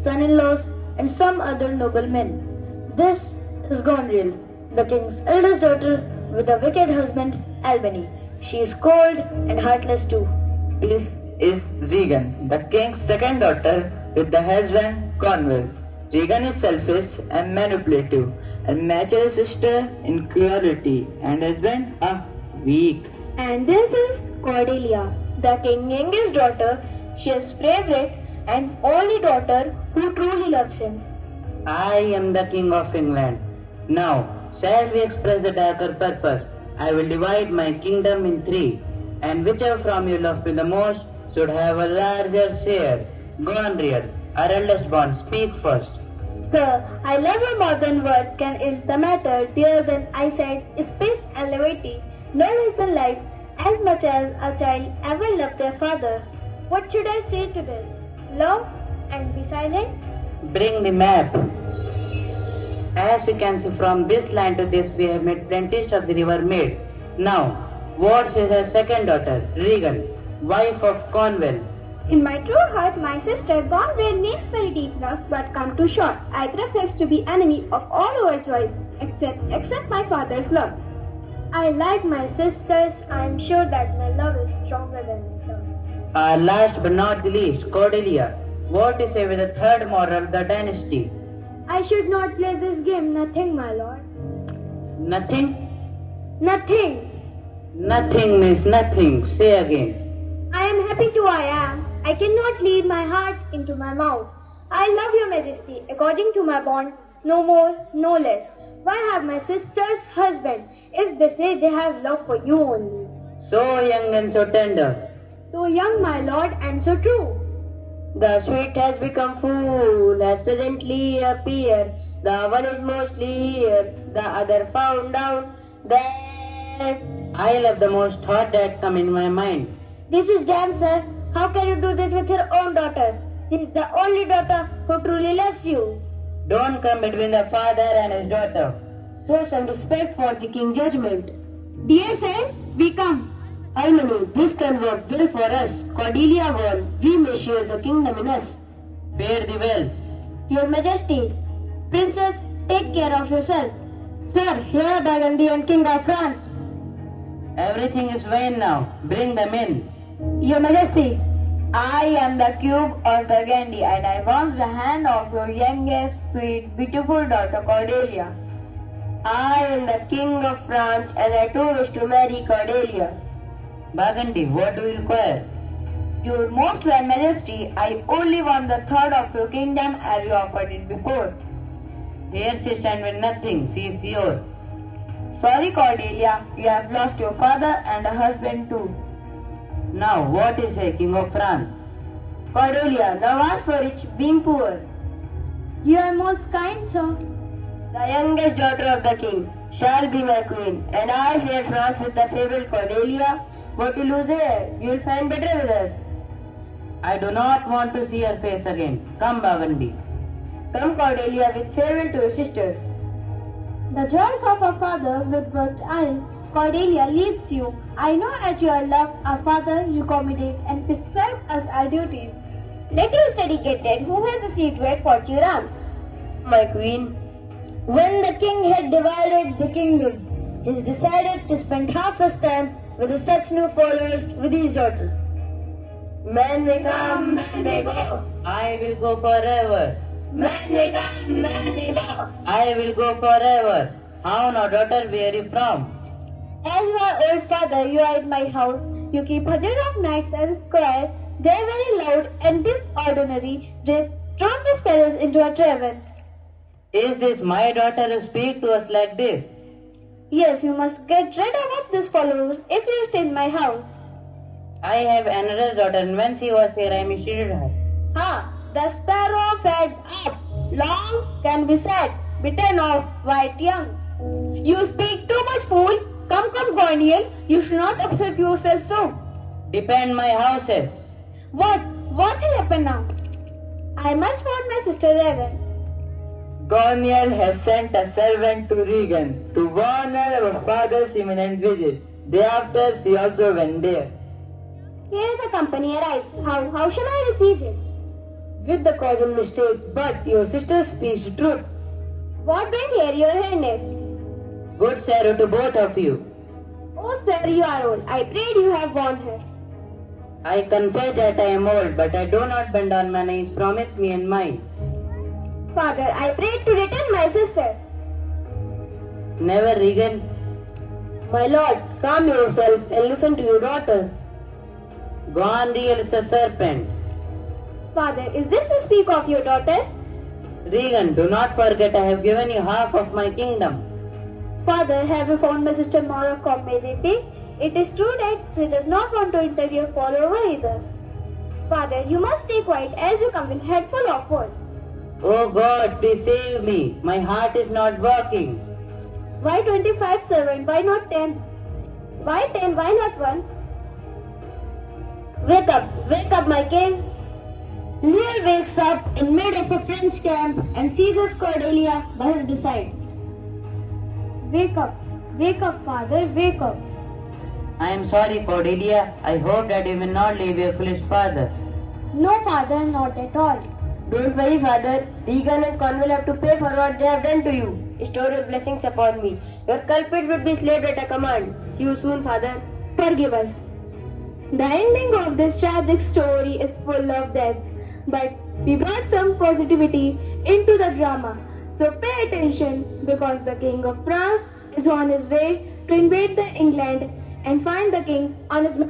son-in-laws, and some other noblemen. This is Gonriel, the king's eldest daughter with a wicked husband, Albany. She is cold and heartless too. This is Regan, the king's second daughter with the husband, Cornwall. Regan is selfish and manipulative and matches his sister in cruelty and husband weak. And this is Cordelia, the king's youngest daughter. She is favorite and only daughter who truly loves him. I am the king of England. Now, shall we express the darker purpose? I will divide my kingdom in three, and whichever from you love me the most should have a larger share. Gonriel, our eldest born, speak first. Sir, I love you more than words can ease the matter, dearer than eyesight, space and levity, no less than life, as much as a child ever loved their father. What should I say to this? Love and be silent? Bring the map. As we can see from this line to this, we have made plenty of the river Maid. Now, what is her second daughter, Regan, wife of Cornwall? In my true heart, my sister Gonriel needs very deep loss but come too short. I profess to be enemy of all our choice, except my father's love. I like my sisters. I am sure that my love is stronger than my love. Last but not the least, Cordelia. What is say with the third moral, the dynasty? I should not play this game. Nothing, my lord. Nothing? Nothing. Nothing means nothing. Say again. I am happy to I am. I cannot lead my heart into my mouth. I love your majesty according to my bond, no more, no less. Why have my sister's husband if they say they have love for you only? So young and so tender. So young, my lord, and so true. The sweet has become full, has presently appeared. The one is mostly here, the other found out that I love the most thought that come in my mind. This is damn, sir. How can you do this with your own daughter? She is the only daughter who truly loves you. Don't come between the father and his daughter. show some respect for the king's judgment. Dear sir, we come. Albany, this can work well for us. Cordelia won, we may share the kingdom in us. Fare thee well. Your Majesty, Princess, take care of yourself. Sir, here are Burgundy and King of France. Everything is vain now. Bring them in. Your Majesty, I am the Cube of Burgundy and I want the hand of your youngest, sweet, beautiful daughter Cordelia. I am the King of France and I too wish to marry Cordelia. Burgundy, what do you require? Your most well Majesty, I only want the third of your kingdom as you offered it before. Here she stands with nothing. She is yours. Sorry Cordelia, you have lost your father and a husband too. Now, what is a King of France? Cordelia, now ask for rich, being poor. You are most kind, sir. The youngest daughter of the king shall be my queen, and I share France with the fabled Cordelia. What you lose here, you will find better with us. I do not want to see her face again. Come, Burgundy. Come, Cordelia, with farewell to your sisters. The joys of a father with burst eyes, Cordelia leaves you. I know at your love, our father, you accommodate and prescribe us our duties. Let you study Gated, who has the secret for your arms. My queen, When the king had divided the kingdom, he decided to spend half his time with such new followers with his daughters. man may come, man may go. I will go forever. Man may come, man may go. I will go forever. How now, daughter, where are you from? As your old father, you are in my house. You keep hundreds of knights and squires. They are very loud and disordinary. They throw the sparrows into a tavern. Is this my daughter who speak to us like this? Yes, you must get rid of these followers if you stay in my house. I have another daughter, and when she was here, I mistreated her. Ha! The sparrow fed up. Long can be said, bitten off, white young. You speak too much, fool. Come, Guardian. You should not upset yourself so. Defend my houses. What will happen now? I must warn my sister Raven. Cornwall has sent a servant to Regan to warn her of her father's imminent visit. Thereafter, she also went there. Here the company arrives. How shall I receive him? With the causal mistake, but your sister speaks the truth. What do you hear, Your Highness? Good sorrow to both of you. Oh, sir, you are old. I prayed you have won her. I confess that I am old, but I do not bend on my knees. Promise me and mine. Father, I prayed to return my sister. Never, Regan. My lord, calm yourself and listen to your daughter. Gondriel is a serpent. Father, is this a speak of your daughter? Regan, do not forget I have given you half of my kingdom. Father, have you found my sister more accommodating? It is true that she does not want to interview your follower either. Father, you must stay quiet as you come in head full of words. Oh God, please save me. My heart is not working. Why 25 servant? Why not 10? Why 10? Why not 1? Wake up, my king. Lear wakes up in mid of a French camp and seizes Cordelia by his side. Wake up, father, wake up. I am sorry, Cordelia. I hope that you will not leave your foolish father. No, father, not at all. Don't worry, father. Regan and Cornwall have to pay for what they have done to you. Store your blessings upon me. Your culprit will be slayed at a command. See you soon, father. Forgive us. The ending of this tragic story is full of death, but we brought some positivity into the drama. So pay attention, because the King of France is on his way to invade the England and find the king on his